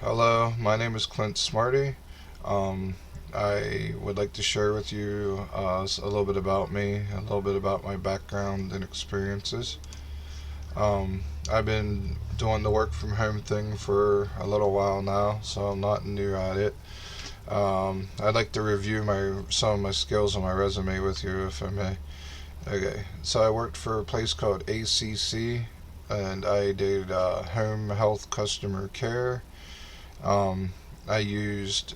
Hello, my name is Clint Smarty. Um, I would like to share with you a little bit about me, a little bit about my background and experiences. I've been doing the work from home thing for a little while now, so I'm not new at it. I'd like to review some of my skills on my resume with you, if I may. Okay, so I worked for a place called ACC, and I did home health customer care. Um, I used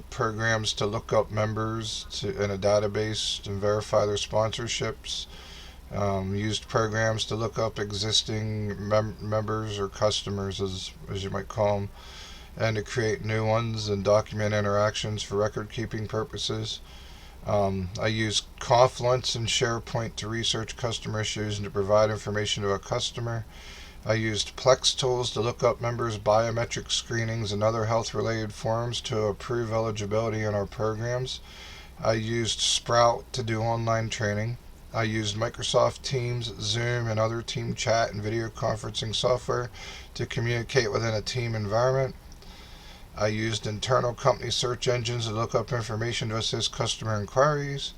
programs to look up members in a database and verify their sponsorships. Used programs to look up existing members or customers, as you might call them, and to create new ones and document interactions for record keeping purposes. I used Confluence and SharePoint to research customer issues and to provide information to a customer. I used Plex tools to look up members' biometric screenings and other health related forms to approve eligibility in our programs. I used Sprout to do online training. I used Microsoft Teams, Zoom, and other team chat and video conferencing software to communicate within a team environment. I used internal company search engines to look up information to assist customer inquiries.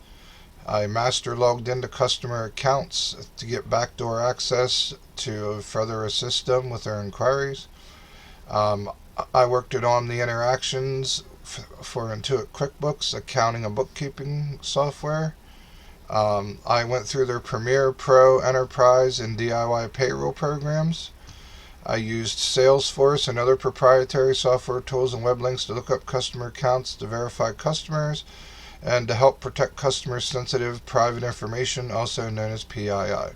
I master logged into customer accounts to get backdoor access to further assist them with their inquiries. Um, I worked at Omni Interactions for Intuit QuickBooks, accounting and bookkeeping software. I went through their Premiere Pro, Enterprise, and DIY payroll programs. I used Salesforce and other proprietary software tools and web links to look up customer accounts to verify customers and to help protect customer sensitive private information, also known as PII.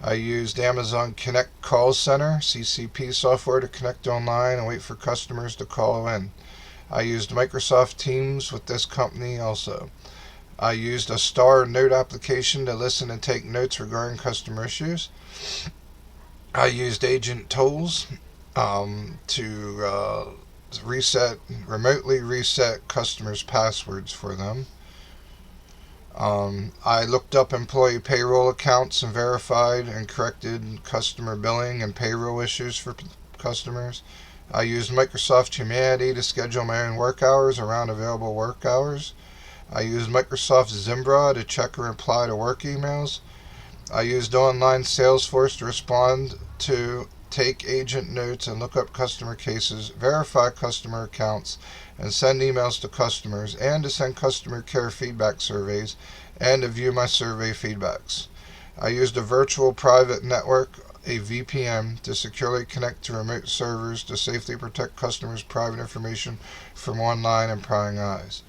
I used Amazon Connect Call Center, CCP software, to connect online and wait for customers to call in. I used Microsoft Teams with this company also. I used a Star Note application to listen and take notes regarding customer issues. I used Agent Tools to remotely reset customers' passwords for them. I looked up employee payroll accounts and verified and corrected customer billing and payroll issues for customers. I used Microsoft Humanity to schedule my own work hours around available work hours. I used Microsoft Zimbra to check and reply to work emails. I used online Salesforce to respond to take agent notes and look up customer cases, verify customer accounts, and send emails to customers, and to send customer care feedback surveys, and to view my survey feedbacks. I used a virtual private network, a VPN, to securely connect to remote servers to safely protect customers' private information from online and prying eyes.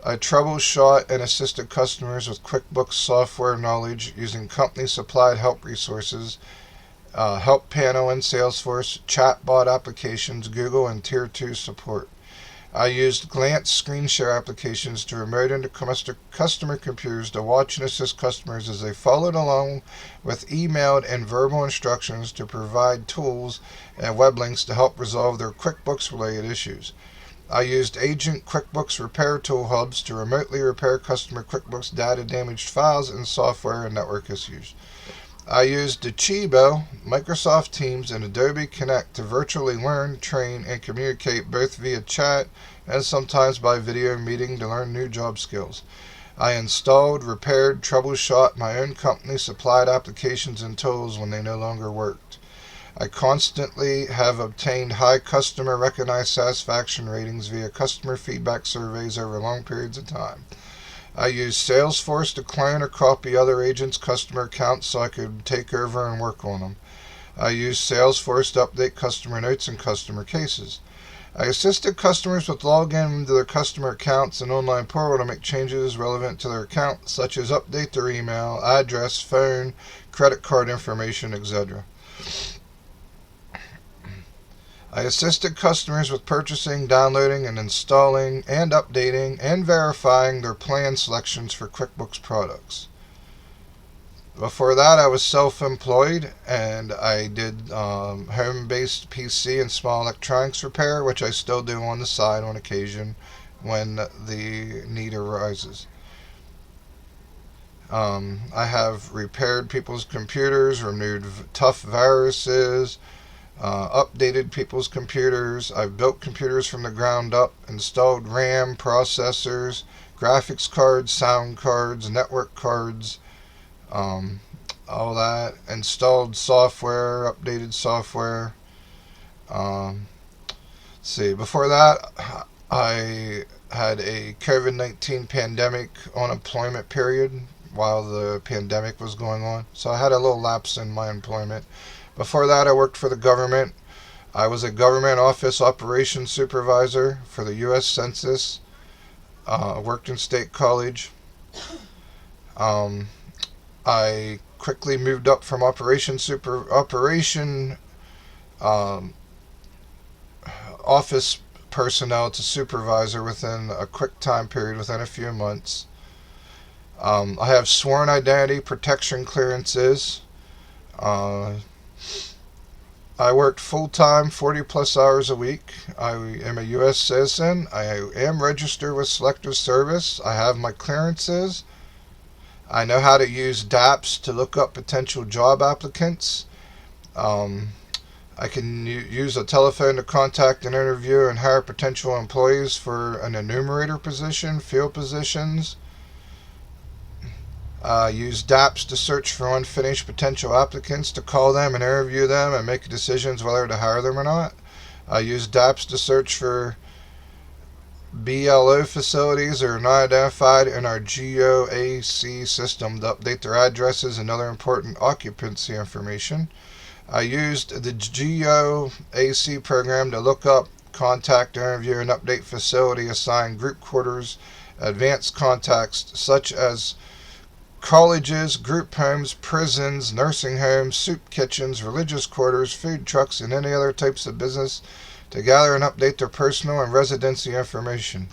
I troubleshot and assisted customers with QuickBooks software knowledge using company supplied help resources, Help Panel in Salesforce, chatbot applications, Google, and Tier 2 support. I used Glance screen share applications to remote into customer computers to watch and assist customers as they followed along with emailed and verbal instructions to provide tools and web links to help resolve their QuickBooks related issues. I used Agent QuickBooks Repair Tool Hubs to remotely repair customer QuickBooks data damaged files and software and network issues. I used Docebo, Microsoft Teams, and Adobe Connect to virtually learn, train, and communicate both via chat and sometimes by video meeting to learn new job skills. I installed, repaired, troubleshot my own company supplied applications and tools when they no longer worked. I constantly have obtained high customer recognized satisfaction ratings via customer feedback surveys over long periods of time. I used Salesforce to clone or copy other agents' customer accounts so I could take over and work on them. I used Salesforce to update customer notes and customer cases. I assisted customers with login into their customer accounts and online portal to make changes relevant to their account, such as update their email, address, phone, credit card information, etc. I assisted customers with purchasing, downloading, and installing, and updating, and verifying their plan selections for QuickBooks products. Before that, I was self-employed, and I did home-based PC and small electronics repair, which I still do on the side on occasion when the need arises. I have repaired people's computers, removed tough viruses, updated people's computers. I've built computers from the ground up, installed RAM, processors, graphics cards, sound cards, network cards, all that. Installed software, updated software. Um, see, before that, I had a COVID-19 pandemic unemployment period while the pandemic was going on. So I had a little lapse in my employment. Before that, I worked for the government. I was a government office operations supervisor for the U.S. Census. Worked in State College. Um, I quickly moved up from operation um, office personnel to supervisor within a quick time period, within a few months. I have sworn identity protection clearances. Uh, I worked full-time, 40 plus hours a week. I am a U.S. citizen. I am registered with Selective Service. I have my clearances. I know how to use DAPS to look up potential job applicants. I can use a telephone to contact and interview and hire potential employees for an enumerator position, field positions. Use DAPS to search for unfinished potential applicants, to call them and interview them and make decisions whether to hire them or not. I use DAPS to search for BLO facilities that are not identified in our GOAC system to update their addresses and other important occupancy information. I used the GOAC program to look up, contact, interview, and update facility assigned group quarters, advanced contacts such as colleges, group homes, prisons, nursing homes, soup kitchens, religious quarters, food trucks, and any other types of business to gather and update their personal and residency information.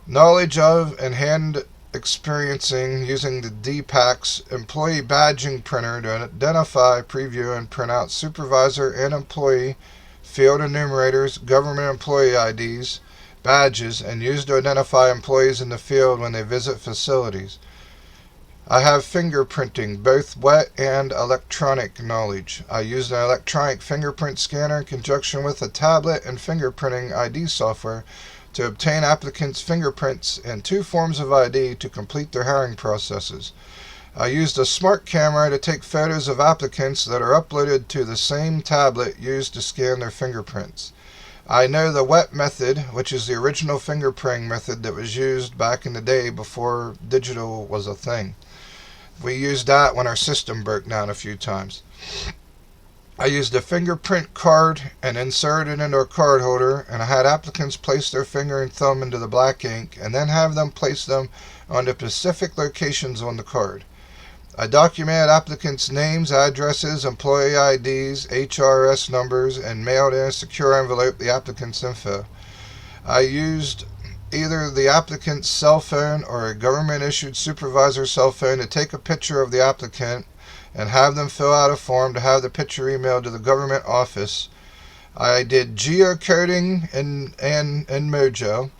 Knowledge of and hand experiencing using the DPACS employee badging printer to identify, preview, and print out supervisor and employee field enumerators, government employee IDs, badges, and use to identify employees in the field when they visit facilities. I have fingerprinting, both wet and electronic knowledge. I used an electronic fingerprint scanner in conjunction with a tablet and fingerprinting ID software to obtain applicants' fingerprints and 2 forms of ID to complete their hiring processes. I used a smart camera to take photos of applicants that are uploaded to the same tablet used to scan their fingerprints. I know the wet method, which is the original fingerprinting method that was used back in the day before digital was a thing. We used that when our system broke down a few times. I used a fingerprint card and inserted it into a card holder, and I had applicants place their finger and thumb into the black ink and then have them place them on the specific locations on the card. I documented applicants' names, addresses, employee IDs, HRS numbers, and mailed in a secure envelope the applicant's info. I used either the applicant's cell phone or a government-issued supervisor's cell phone to take a picture of the applicant and have them fill out a form to have the picture emailed to the government office. I did geocoding in Mojo.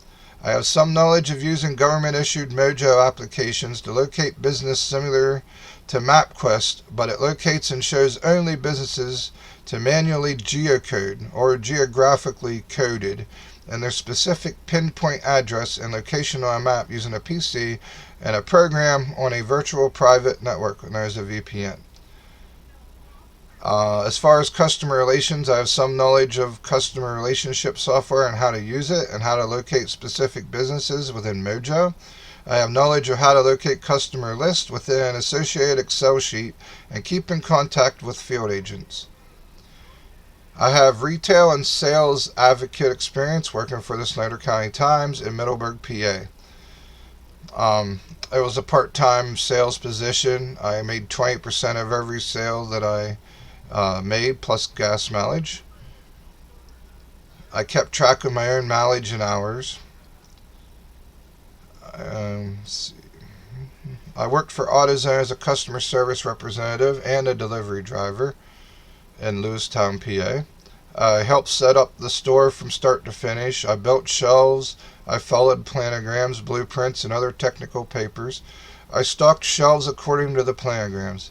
I have some knowledge of using government-issued Mojo applications to locate business similar to MapQuest, but it locates and shows only businesses to manually geocode or geographically coded and their specific pinpoint address and location on a map using a PC and a program on a virtual private network known as a VPN. As far as customer relations, I have some knowledge of customer relationship software and how to use it and how to locate specific businesses within Mojo. I have knowledge of how to locate customer lists within an associated Excel sheet and keep in contact with field agents. I have retail and sales advocate experience working for the Snyder County Times in Middleburg, PA. It was a part-time sales position. I made 20% of every sale that I made plus gas mileage. I kept track of my own mileage and hours. I worked for AutoZone as a customer service representative and a delivery driver in Lewistown, PA. I helped set up the store from start to finish. I built shelves. I followed planograms, blueprints, and other technical papers. I stocked shelves according to the planograms.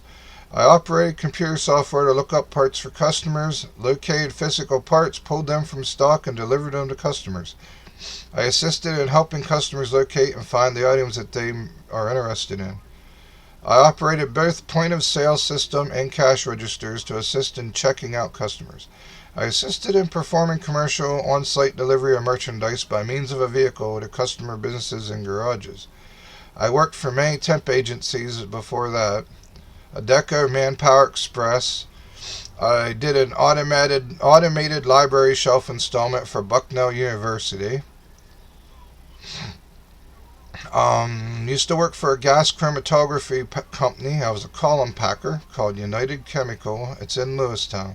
I operated computer software to look up parts for customers, located physical parts, pulled them from stock, and delivered them to customers. I assisted in helping customers locate and find the items that they are interested in. I operated both point-of-sale system and cash registers to assist in checking out customers. I assisted in performing commercial on-site delivery of merchandise by means of a vehicle to customer businesses and garages. I worked for many temp agencies before that. Adecco, Manpower Express. I did an automated library shelf installment for Bucknell University. Used to work for a gas chromatography company. I was a column packer called United Chemical. It's in Lewistown.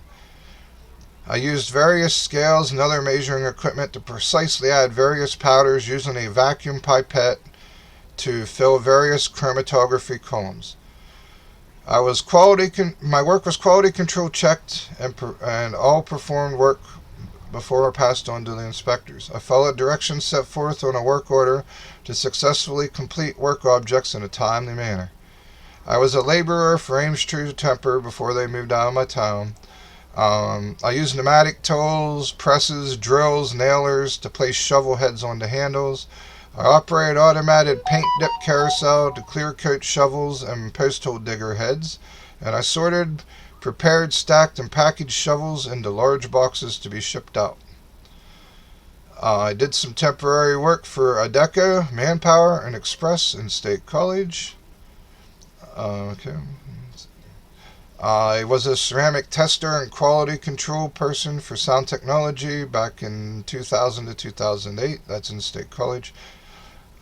I used various scales and other measuring equipment to precisely add various powders using a vacuum pipette to fill various chromatography columns. My work was quality control checked and all performed work before I passed on to the inspectors. I followed directions set forth on a work order to successfully complete work objects in a timely manner. I was a laborer for Ames True Temper before they moved out of my town. I used pneumatic tools, presses, drills, nailers to place shovel heads onto handles. I operated automated paint dip carousel to clear coat shovels and post hole digger heads, and I sorted, prepared, stacked, and packaged shovels into large boxes to be shipped out. I did some temporary work for Adecco, Manpower, and Express in State College. I was a ceramic tester and quality control person for Sound Technology back in 2000 to 2008. That's in State College.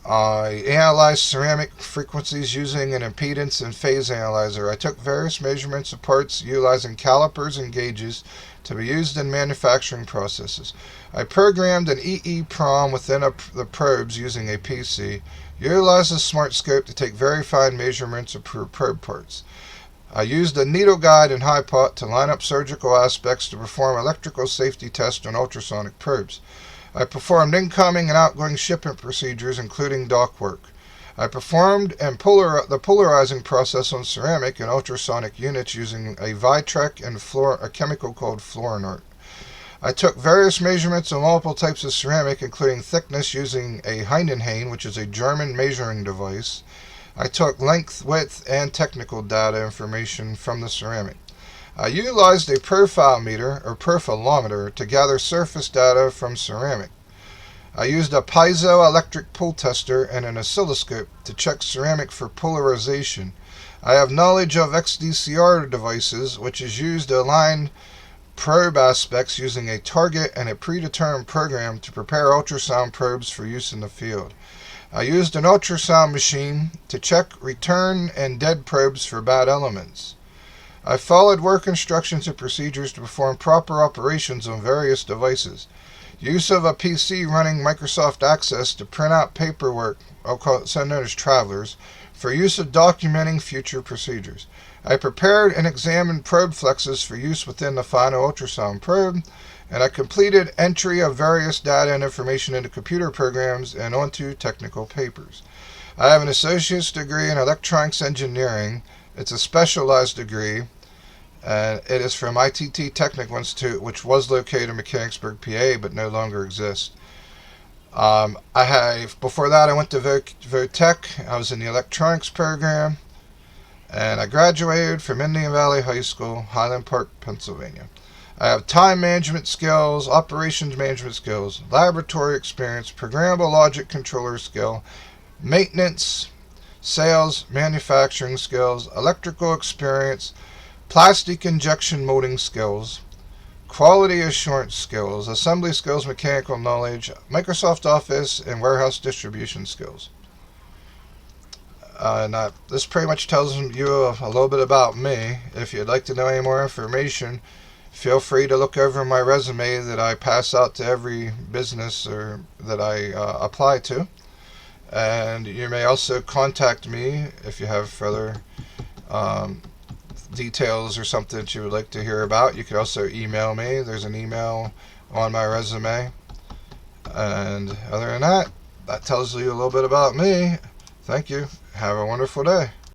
I analyzed ceramic frequencies using an impedance and phase analyzer. I took various measurements of parts utilizing calipers and gauges to be used in manufacturing processes. I programmed an EEPROM within the probes using a PC. Utilized a smart scope to take very fine measurements of probe parts. I used a needle guide and high pot to line up surgical aspects to perform electrical safety tests on ultrasonic probes. I performed incoming and outgoing shipment procedures, including dock work. I performed the polarizing process on ceramic and ultrasonic units using a Vitrec and a chemical called Fluorinort. I took various measurements of multiple types of ceramic, including thickness, using a Heidenhain, which is a German measuring device. I took length, width, and technical data information from the ceramic. I utilized a profilometer or profilometer to gather surface data from ceramic. I used a piezoelectric pull tester and an oscilloscope to check ceramic for polarization. I have knowledge of XDCR devices, which is used to align probe aspects using a target and a predetermined program to prepare ultrasound probes for use in the field. I used an ultrasound machine to check return and dead probes for bad elements. I followed work instructions and procedures to perform proper operations on various devices. Use of a PC running Microsoft Access to print out paperwork, so known as travelers, for use of documenting future procedures. I prepared and examined probe flexes for use within the final ultrasound probe, and I completed entry of various data and information into computer programs and onto technical papers. I have an associate's degree in electronics engineering. It's a specialized degree, and it is from ITT Technical Institute, which was located in Mechanicsburg, PA, but no longer exists. Before that, I went to Votech. I was in the electronics program, and I graduated from Indian Valley High School, Highland Park, Pennsylvania. I have time management skills, operations management skills, laboratory experience, programmable logic controller skill, maintenance, sales, manufacturing skills, electrical experience, plastic injection molding skills, quality assurance skills, assembly skills, mechanical knowledge, Microsoft Office, and warehouse distribution skills. This pretty much tells you a little bit about me. If you'd like to know any more information, feel free to look over my resume that I pass out to every business that I apply to. And you may also contact me if you have further details or something that you would like to hear about. You can also email me. There's an email on my resume. And other than that, that tells you a little bit about me. Thank you. Have a wonderful day.